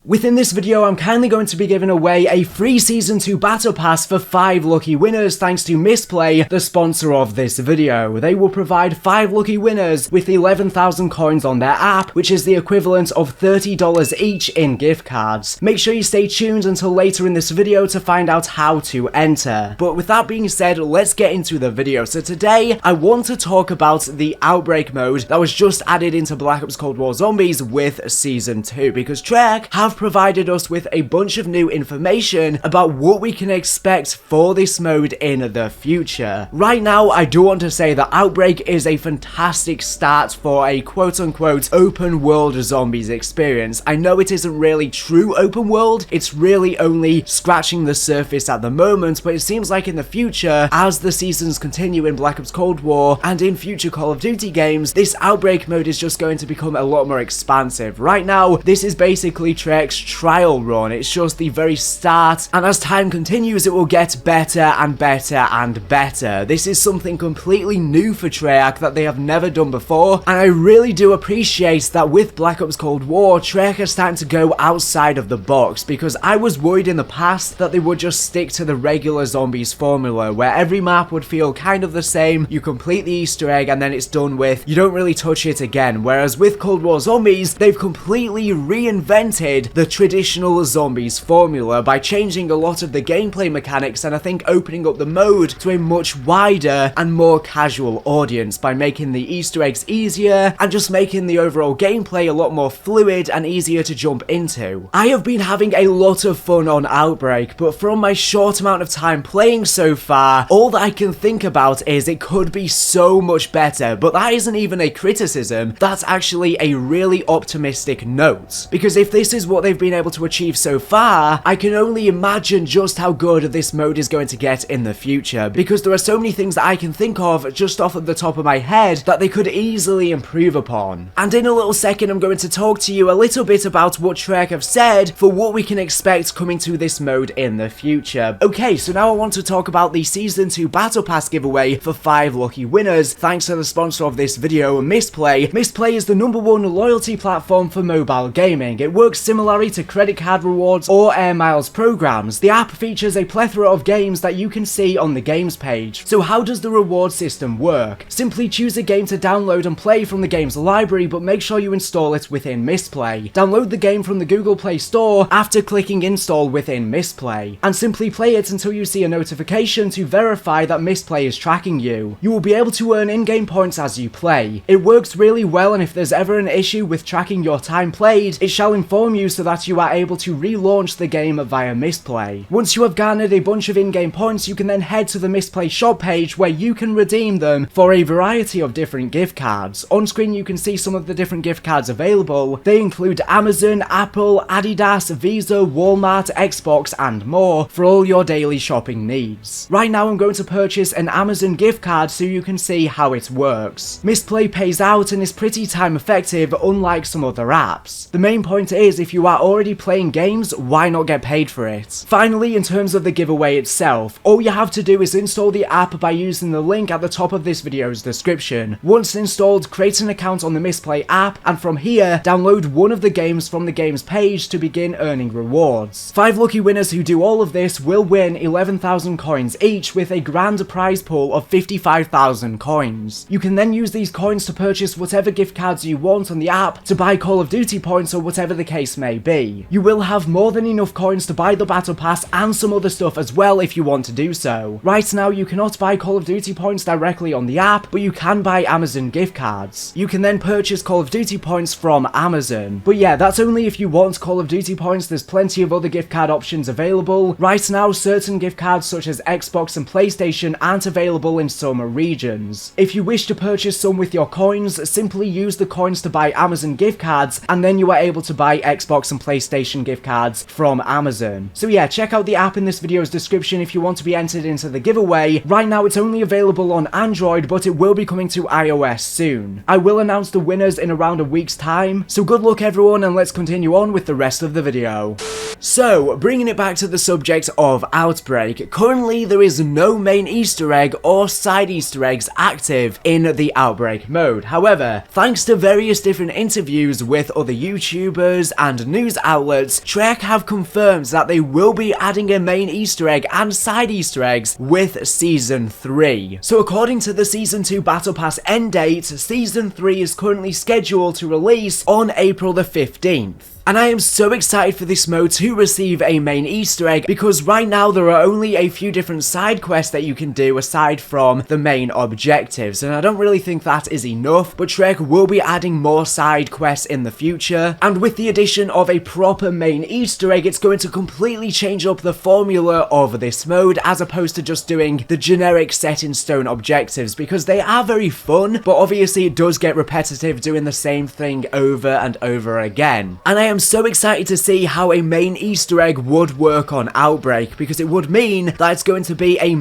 Within this video, I'm kindly going to be giving away a free Season 2 Battle Pass for 5 lucky winners thanks to Misplay, the sponsor of this video. They will provide 5 lucky winners with 11,000 coins on their app, which is the equivalent of $30 each in gift cards. Make sure you stay tuned until later in this video to find out how to enter. But with that being said, let's get into the video. So today, I want to talk about the Outbreak mode that was just added into Black Ops Cold War Zombies with Season 2, because Trek have provided us with a bunch of new information about what we can expect for this mode in the future. Right now, I do want to say that Outbreak is a fantastic start for a quote-unquote open world zombies experience. I know it isn't really true open world, it's really only scratching the surface at the moment, but it seems like in the future, as the seasons continue in Black Ops Cold War and in future Call of Duty games, this Outbreak mode is just going to become a lot more expansive. Right now, this is basically Trek's trial run. It's just the very start, and as time continues, it will get better and better and better. This is something completely new for Treyarch that they have never done before, and I really do appreciate that with Black Ops Cold War, Treyarch are starting to go outside of the box, because I was worried in the past that they would just stick to the regular zombies formula, where every map would feel kind of the same, you complete the Easter egg and then it's done with, you don't really touch it again. Whereas with Cold War Zombies, they've completely reinvented the traditional zombies formula by changing a lot of the gameplay mechanics, and I think opening up the mode to a much wider and more casual audience by making the Easter eggs easier and just making the overall gameplay a lot more fluid and easier to jump into. I have been having a lot of fun on Outbreak, but from my short amount of time playing so far, all that I can think about is it could be so much better, but that isn't even a criticism, that's actually a really optimistic note, because if this is what they've been able to achieve so far, I can only imagine just how good this mode is going to get in the future, because there are so many things that I can think of just off of the top of my head that they could easily improve upon. And in a little second, I'm going to talk to you a little bit about what Trek have said for what we can expect coming to this mode in the future. Okay, so now I want to talk about the Season 2 Battle Pass giveaway for 5 lucky winners, thanks to the sponsor of this video, Misplay. Misplay is the #1 loyalty platform for mobile gaming. It works similarly to credit card rewards or Air Miles programs. The app features a plethora of games that you can see on the games page. So how does the reward system work? Simply choose a game to download and play from the game's library, but make sure you install it within Misplay. Download the game from the Google Play Store after clicking install within Misplay, and simply play it until you see a notification to verify that Misplay is tracking you. You will be able to earn in-game points as you play. It works really well, and if there's ever an issue with tracking your time played, it shall inform you so that you are able to relaunch the game via Misplay. Once you have garnered a bunch of in-game points, you can then head to the Misplay shop page where you can redeem them for a variety of different gift cards. On screen you can see some of the different gift cards available. They include Amazon, Apple, Adidas, Visa, Walmart, Xbox and more for all your daily shopping needs. Right now I'm going to purchase an Amazon gift card so you can see how it works. Misplay pays out and is pretty time effective, unlike some other apps. The main point is, if you are already playing games, why not get paid for it? Finally, in terms of the giveaway itself, all you have to do is install the app by using the link at the top of this video's description. Once installed, create an account on the Misplay app, and from here, download one of the games from the games page to begin earning rewards. 5 lucky winners who do all of this will win 11,000 coins each, with a grand prize pool of 55,000 coins. You can then use these coins to purchase whatever gift cards you want on the app, to buy Call of Duty points or whatever the case may be. You will have more than enough coins to buy the Battle Pass and some other stuff as well if you want to do so. Right now you cannot buy Call of Duty points directly on the app, but you can buy Amazon gift cards. You can then purchase Call of Duty points from Amazon. But yeah, that's only if you want Call of Duty points. There's plenty of other gift card options available. Right now, certain gift cards such as Xbox and PlayStation aren't available in some regions. If you wish to purchase some with your coins, simply use the coins to buy Amazon gift cards, and then you are able to buy Xbox and PlayStation gift cards from Amazon. So yeah, check out the app in this video's description if you want to be entered into the giveaway. Right now it's only available on Android, but it will be coming to iOS soon. I will announce the winners in around a week's time, so good luck everyone, and let's continue on with the rest of the video. So, bringing it back to the subject of Outbreak, currently there is no main Easter egg or side Easter eggs active in the Outbreak mode. However, thanks to various different interviews with other YouTubers and news outlets, Trek have confirmed that they will be adding a main Easter egg and side Easter eggs with Season 3. So according to the Season 2 Battle Pass end date, Season 3 is currently scheduled to release on April the 15th. And I am so excited for this mode to receive a main Easter egg, because right now there are only a few different side quests that you can do aside from the main objectives, and I don't really think that is enough, but Trek will be adding more side quests in the future, and with the addition of a proper main Easter egg, it's going to completely change up the formula of this mode, as opposed to just doing the generic set in stone objectives, because they are very fun, but obviously it does get repetitive doing the same thing over and over again. And I am so excited to see how a main Easter egg would work on Outbreak, because it would mean that it's going to be a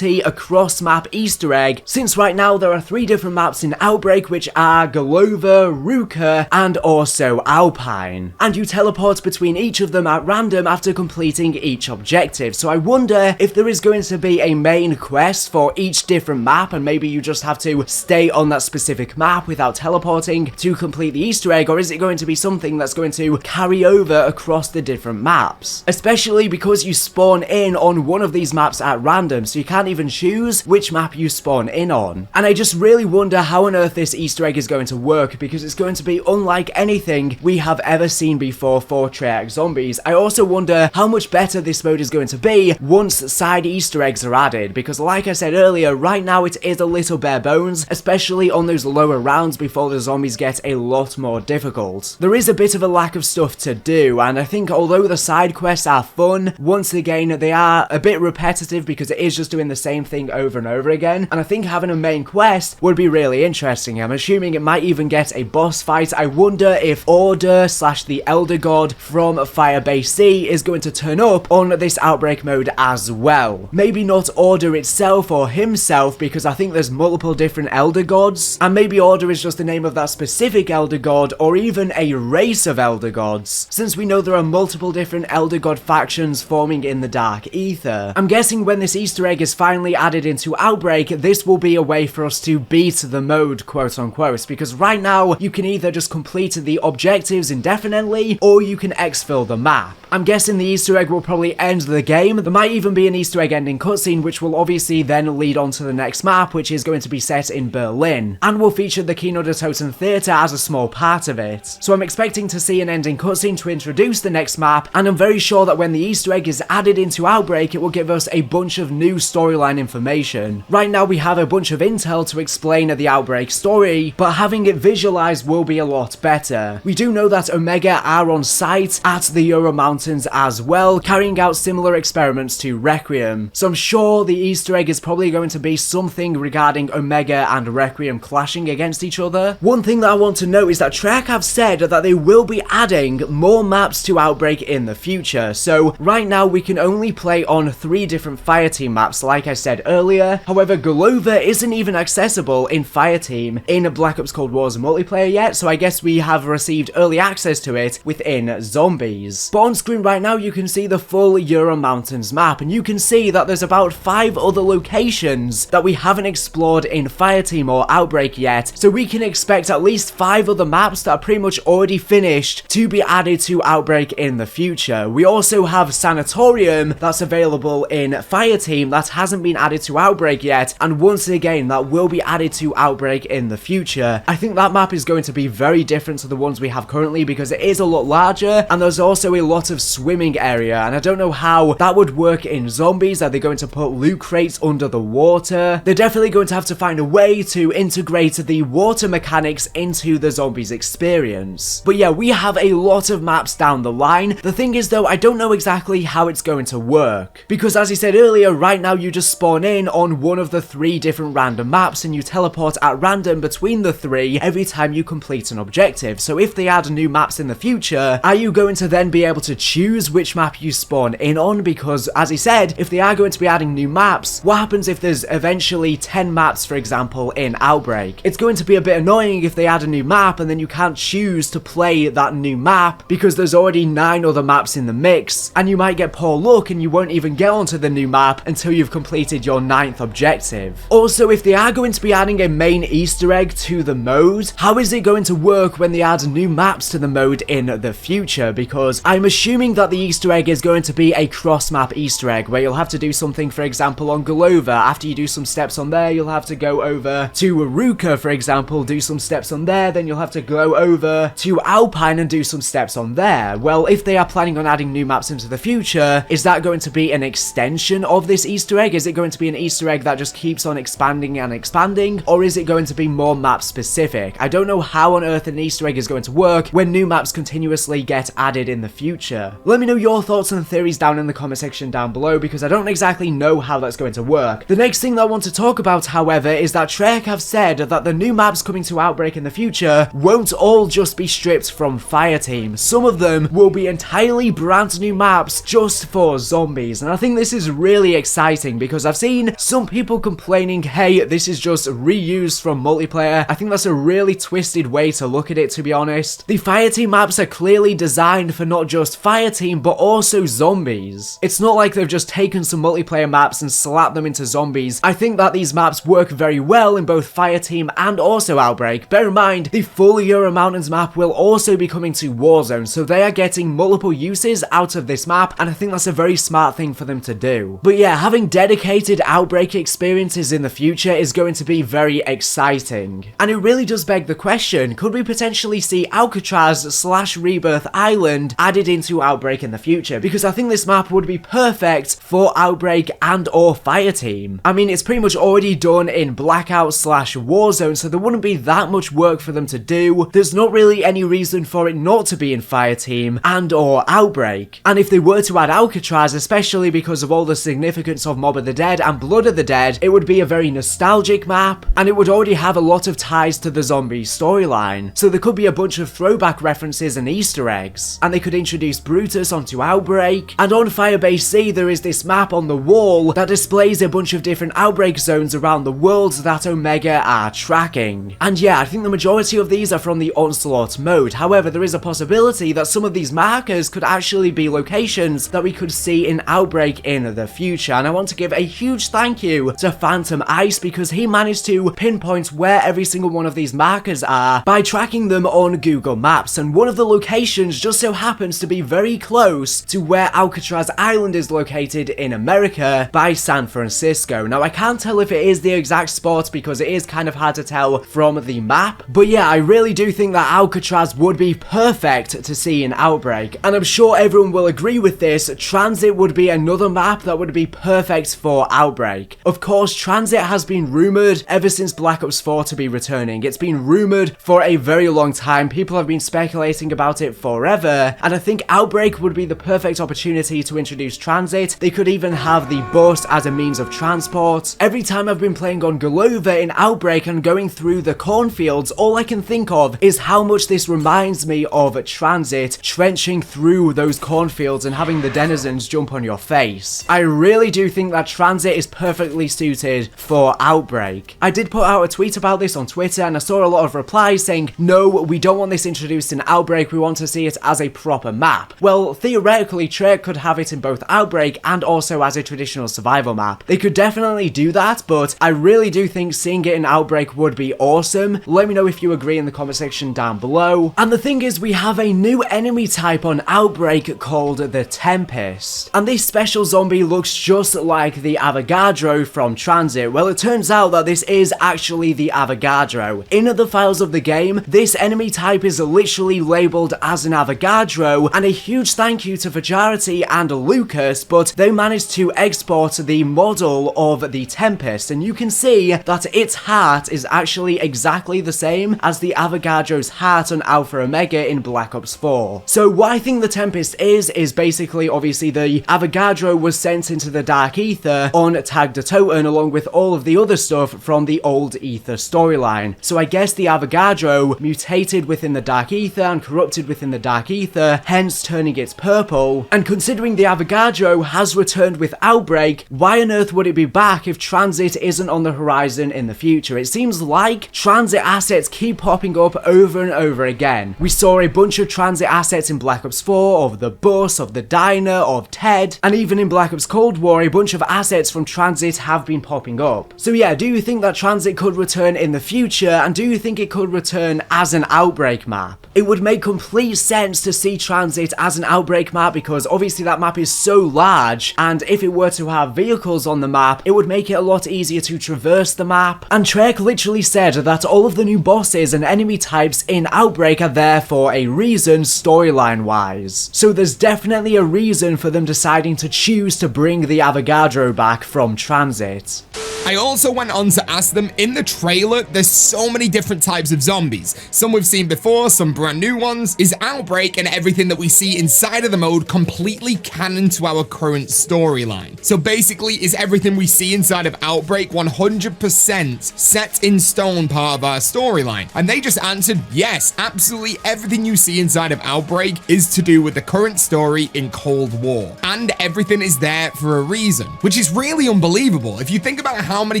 across map Easter egg, since right now there are 3 different maps in Outbreak, which are Golova, Ruka, and also Alpine, and you teleport between each of them at random after completing each objective. So I wonder if there is going to be a main quest for each different map, and maybe you just have to stay on that specific map without teleporting to complete the Easter egg, or is it going to be something that's going to carry over across the different maps, especially because you spawn in on one of these maps at random, so you can't even choose which map you spawn in on. And I just really wonder how on earth this Easter egg is going to work, because it's going to be unlike anything we have ever seen before for Treyarch Zombies. I also wonder how much better this mode is going to be once side Easter eggs are added, because like I said earlier, right now it is a little bare bones, especially on those lower rounds before the zombies get a lot more difficult. There is a bit of a lack of stuff to do, and I think although the side quests are fun, once again they are a bit repetitive because it is just doing the same thing over and over again, and I think having a main quest would be really interesting. I'm assuming it might even get a boss fight. I wonder if Order / the Elder God from Firebase C is going to turn up on this Outbreak mode as well. Maybe not Order itself or himself, because I think there's multiple different Elder Gods, and maybe Order is just the name of that specific Elder God, or even a race of Elder Gods, since we know there are multiple different Elder God factions forming in the Dark Ether. I'm guessing when this Easter egg is finally added into Outbreak, this will be a way for us to beat the mode, quote unquote, because right now you can either just complete the objectives indefinitely, or you can exfil the map. I'm guessing the Easter egg will probably end the game. There might even be an Easter egg ending cutscene, which will obviously then lead on to the next map, which is going to be set in Berlin, and will feature the Kino der Toten Theater as a small part of it. So I'm expecting to see an ending cutscene to introduce the next map, and I'm very sure that when the Easter egg is added into Outbreak, it will give us a bunch of new storyline information. Right now we have a bunch of intel to explain the Outbreak story, but having it visualized will be a lot better. We do know that Omega are on site at the Ural Mountains as well, carrying out similar experiments to Requiem, so I'm sure the Easter egg is probably going to be something regarding Omega and Requiem clashing against each other. One thing that I want to note is that Treyarch have said that they will be adding more maps to Outbreak in the future, so right now we can only play on 3 different Fireteam maps like I said earlier. However, Golova isn't even accessible in Fireteam in Black Ops Cold War's multiplayer yet, so I guess we have received early access to it within Zombies. But on screen right now you can see the full Ural Mountains map, and you can see that there's about 5 other locations that we haven't explored in Fireteam or Outbreak yet, so we can expect at least 5 other maps that are pretty much already finished to be added to Outbreak in the future. We also have Sanatorium that's available in Fireteam that hasn't been added to Outbreak yet, and once again that will be added to Outbreak in the future. I think that map is going to be very different to the ones we have currently, because it is a lot larger, and there's also a lot of swimming area, and I don't know how that would work in Zombies. Are they going to put loot crates under the water? They're definitely going to have to find a way to integrate the water mechanics into the Zombies experience. But yeah, we have a lot of maps down the line. The thing is though, I don't know exactly how it's going to work, because as I said earlier, right now you just spawn in on one of the 3 different random maps, and you teleport at random between the 3 every time you complete an objective. So if they add new maps in the future, are you going to then be able to choose which map you spawn in on? Because as I said, if they are going to be adding new maps, what happens if there's eventually 10 maps, for example, in Outbreak? It's going to be a bit annoying if they add a new map and then you can't choose to play that new map because there's already 9 other maps in the mix, and you might get poor luck and you won't even get onto the new map until you've completed your 9th objective. Also, if they are going to be adding a main Easter egg to the mode, how is it going to work when they add new maps to the mode in the future? Because I'm assuming that the Easter egg is going to be a cross-map Easter egg where you'll have to do something, for example, on Glover. After you do some steps on there, you'll have to go over to Aruka, for example, do some steps on there, then you'll have to go over to Alpine and do some steps on there. Well, if they are planning on adding new maps into the future, is that going to be an extension of this Easter egg? Is it going to be an Easter egg that just keeps on expanding and expanding, or is it going to be more map specific? I don't know how on earth an Easter egg is going to work when new maps continuously get added in the future. Let me know your thoughts and theories down in the comment section down below, because I don't exactly know how that's going to work. The next thing that I want to talk about, however, is that Treyarch have said that the new maps coming to Outbreak in the future won't all just be stripped from Fireteam. Some of them will be entirely brand new maps just for zombies, and I think this is really exciting because I've seen some people complaining, hey, this is just reused from multiplayer. I think that's a really twisted way to look at it, to be honest. The Fireteam maps are clearly designed for not just Fireteam but also zombies. It's not like they've just taken some multiplayer maps and slapped them into zombies. I think that these maps work very well in both Fireteam and also Outbreak. Bear in mind, the full Ural Mountains map will also be coming to Warzone, so they are getting multiple uses out of this map, and I think that's a very smart thing for them to do. But yeah, having dedicated Outbreak experiences in the future is going to be very exciting. And it really does beg the question, could we potentially see Alcatraz / Rebirth Island added into Outbreak in the future? Because I think this map would be perfect for Outbreak and or Fireteam. I mean, it's pretty much already done in Blackout / Warzone, so there wouldn't be that much work for them to do. There's not really any reason for it not to be in Fireteam and or Outbreak. And if they were to add Alcatraz, especially because of all the significance of Mob of the Dead and Blood of the Dead, it would be a very nostalgic map, and it would already have a lot of ties to the zombie storyline. So there could be a bunch of throwback references and Easter eggs, and they could introduce Brutus onto Outbreak. And on Firebase C, there is this map on the wall that displays a bunch of different Outbreak zones around the world that Omega are tracking. And yeah, I think the majority of these are from the Onslaught mode. However, there is a possibility that some of these markers could actually be locations that we could see in Outbreak in the future. And I want to give a huge thank you to Phantom Ice because he managed to pinpoint where every single one of these markers are by tracking them on Google Maps. And one of the locations just so happens to be very close to where Alcatraz Island is located in America by San Francisco. Now, I can't tell if it is the exact spot because it is kind of hard to tell from the map. But yeah, I really do think that Alcatraz would be perfect to see in Outbreak. And I'm sure everyone will agree with this. TranZit would be another map that would be perfect for Outbreak. Of course, TranZit has been rumored ever since Black Ops 4 to be returning. It's been rumored for a very long time. People have been speculating about it forever. And I think Outbreak would be the perfect opportunity to introduce TranZit. They could even have the bus as a means of transport. Every time I've been playing on Glover in Outbreak and going through the cornfields, all I can think of is how much this reminds me of TranZit, trenching through those cornfields and having the denizens jump on your face. I really do think that TranZit is perfectly suited for Outbreak. I did put out a tweet about this on Twitter and I saw a lot of replies saying, no, we don't want this introduced in Outbreak, we want to see it as a proper map. Well, theoretically, Treyarch could have it in both Outbreak and also as a traditional survival map. They could definitely do that, but I really do think seeing it in Outbreak would be awesome. Let me know if you agree in the comment section down below. And the thing is, we have a new enemy type on Outbreak called the Tempest. And this special zombie looks just like the Avogadro from TranZit. Well, it turns out that this is actually the Avogadro. In the files of the game, this enemy type is literally labeled as an Avogadro, and a huge thank you to Fajarity and Lucas, but they managed to export the model of the Tempest, and you can see that its heart is actually exactly the same as the Avogadro's heart on Alpha Omega in Black Ops 4. So what I think the Tempest is basically, obviously, the Avogadro was sent into the Dark Ether on Tag de Toten along with all of the other stuff from the old Ether storyline. So I guess the Avogadro mutated within the Dark Ether and corrupted within the Dark Ether, hence turning it purple. And considering the Avogadro has returned with Outbreak, why on earth would it be back if TranZit isn't on the horizon in the future? It seems like TranZit assets keep popping up over and over again. We saw a bunch of TranZit assets in Black Ops 4, of the bus, of the diner, of Ted, and even in Black Ops Cold War, a bunch of assets from TranZit have been popping up. So yeah, do you think that TranZit could return in the future, and do you think it could return as an Outbreak map? It would make complete sense to see TranZit as an Outbreak map because obviously that map is so large, and if it were to have vehicles on the map, it would make it a lot easier to traverse the map. And Trek literally said that all of the new bosses and enemy types in Outbreak are there for a reason storyline wise. So there's definitely a reason for them deciding to choose to bring the Avogadro back from TranZit. I also went on to ask them, in the trailer, there's so many different types of zombies. Some we've seen before, some brand new ones. Is Outbreak and everything that we see inside of the mode completely canon to our current storyline? So basically, is everything we see inside of Outbreak 100% set in stone part of our storyline? And they just answered, yes, absolutely everything you see inside of Outbreak is to do with the current story in Cold War. And everything is there for a reason, which is really unbelievable. If you think about how many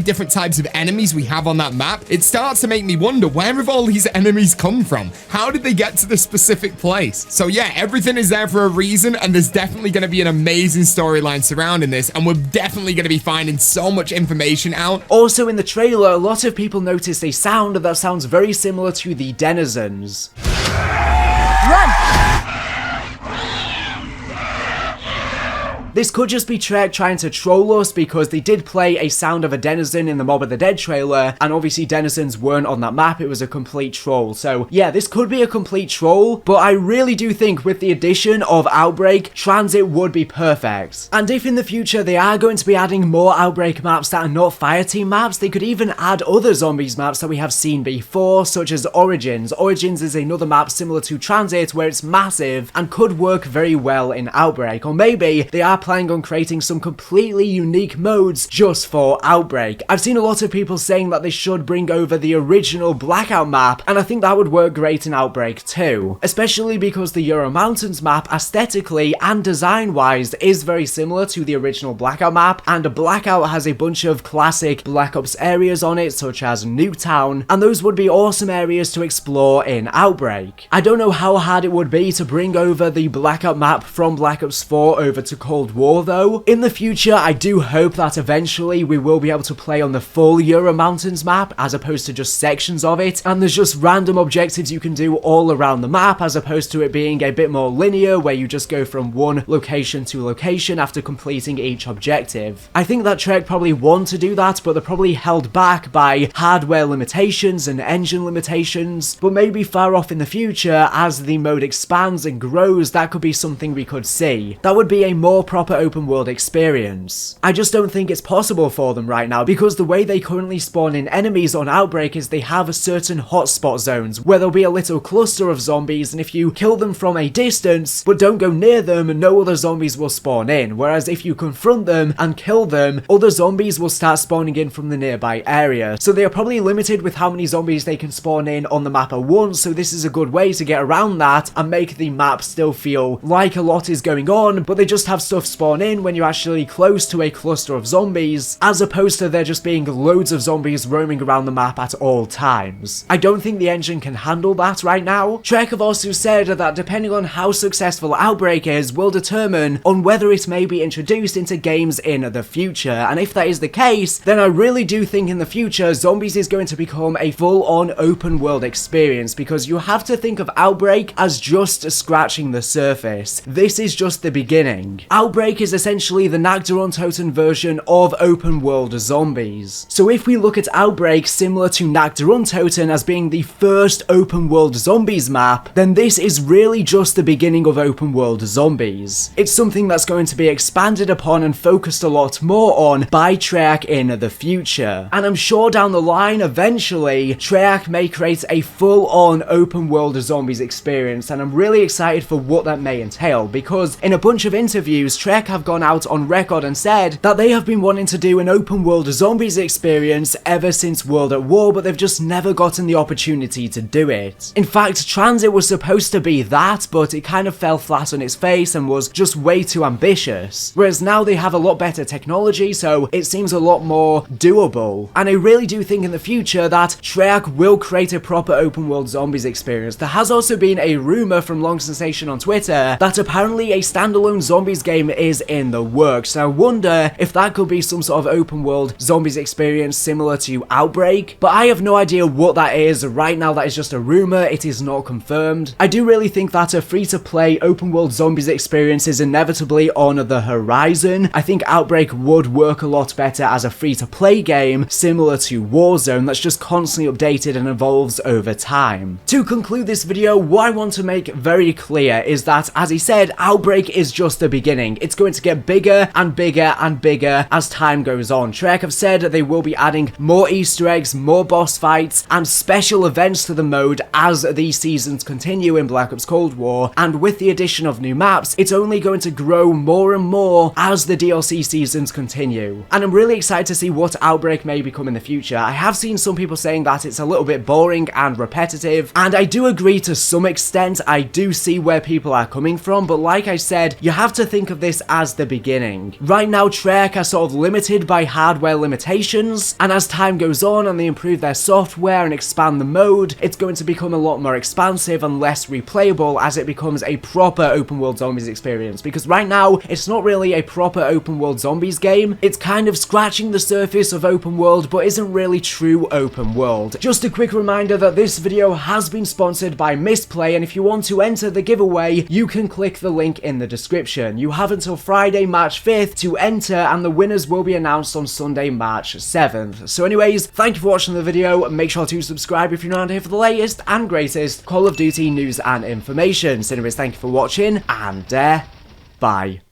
different types of enemies we have on that map, it starts to make me wonder, where have all these enemies come from? How did they get to this specific place? So yeah, everything is there for a reason, and there's definitely going to be an amazing storyline surrounding this, and we're definitely going to be finding so much information out. Also in the trailer, a lot of people noticed a sound that sounds very similar to the Denizens. Run! This could just be Trek trying to troll us because they did play a sound of a denizen in the Mob of the Dead trailer, and obviously denizens weren't on that map, it was a complete troll. So yeah, this could be a complete troll, but I really do think with the addition of Outbreak, TranZit would be perfect. And if in the future they are going to be adding more Outbreak maps that are not Fireteam maps, they could even add other zombies maps that we have seen before, such as Origins. Origins is another map similar to TranZit where it's massive and could work very well in Outbreak. Or maybe they are planning on creating some completely unique modes just for Outbreak. I've seen a lot of people saying that they should bring over the original Blackout map, and I think that would work great in Outbreak too. Especially because the Ural Mountains map aesthetically and design wise is very similar to the original Blackout map, and Blackout has a bunch of classic Black Ops areas on it such as Nuketown, and those would be awesome areas to explore in Outbreak. I don't know how hard it would be to bring over the Blackout map from Black Ops 4 over to Cold War though. In the future, I do hope that eventually we will be able to play on the full Ural Mountains map as opposed to just sections of it, and there's just random objectives you can do all around the map as opposed to it being a bit more linear where you just go from one location to location after completing each objective. I think that Trek probably want to do that, but they're probably held back by hardware limitations and engine limitations, but maybe far off in the future as the mode expands and grows, that could be something we could see. That would be a more proper open world experience. I just don't think it's possible for them right now because the way they currently spawn in enemies on Outbreak is they have certain hotspot zones where there'll be a little cluster of zombies, and if you kill them from a distance but don't go near them, no other zombies will spawn in, whereas if you confront them and kill them, other zombies will start spawning in from the nearby area. So they are probably limited with how many zombies they can spawn in on the map at once, so this is a good way to get around that and make the map still feel like a lot is going on, but they just have stuff spawn in when you're actually close to a cluster of zombies, as opposed to there just being loads of zombies roaming around the map at all times. I don't think the engine can handle that right now. Trek have also said that depending on how successful Outbreak is will determine on whether it may be introduced into games in the future, and if that is the case, then I really do think in the future Zombies is going to become a full-on open world experience, because you have to think of Outbreak as just scratching the surface. This is just the beginning. Outbreak is essentially the Nacht Stage version of open world zombies. So if we look at Outbreak similar to Nacht Stage as being the first open world zombies map, then this is really just the beginning of open world zombies. It's something that's going to be expanded upon and focused a lot more on by Treyarch in the future. And I'm sure down the line, eventually, Treyarch may create a full-on open world zombies experience, and I'm really excited for what that may entail, because in a bunch of interviews, Trek have gone out on record and said that they have been wanting to do an open world zombies experience ever since World at War, but they've just never gotten the opportunity to do it. In fact, TranZit was supposed to be that, but it kind of fell flat on its face and was just way too ambitious. Whereas now they have a lot better technology, so it seems a lot more doable. And I really do think in the future that Treyarch will create a proper open world zombies experience. There has also been a rumor from Long Sensation on Twitter that apparently a standalone zombies game is in the works. I wonder if that could be some sort of open world zombies experience similar to Outbreak, but I have no idea what that is. Right now that is just a rumor, it is not confirmed. I do really think that a free-to-play open world zombies experience is inevitably on the horizon. I think Outbreak would work a lot better as a free-to-play game similar to Warzone that's just constantly updated and evolves over time. To conclude this video, what I want to make very clear is that, as he said, Outbreak is just the beginning. It's going to get bigger and bigger and bigger as time goes on. Treyarch have said they will be adding more Easter eggs, more boss fights, and special events to the mode as these seasons continue in Black Ops Cold War, and with the addition of new maps, it's only going to grow more and more as the DLC seasons continue. And I'm really excited to see what Outbreak may become in the future. I have seen some people saying that it's a little bit boring and repetitive, and I do agree to some extent. I do see where people are coming from, but like I said, you have to think of this as the beginning. Right now, Treyarch are sort of limited by hardware limitations, and as time goes on and they improve their software and expand the mode, it's going to become a lot more expansive and less replayable as it becomes a proper open world zombies experience. Because right now, it's not really a proper open world zombies game. It's kind of scratching the surface of open world, but isn't really true open world. Just a quick reminder that this video has been sponsored by Misplay, and if you want to enter the giveaway, you can click the link in the description. You have until Friday, March 5th to enter, and the winners will be announced on Sunday, March 7th. So anyways, thank you for watching the video. Make sure to subscribe if you're not here for the latest and greatest Call of Duty news and information. So anyways, thank you for watching, and bye.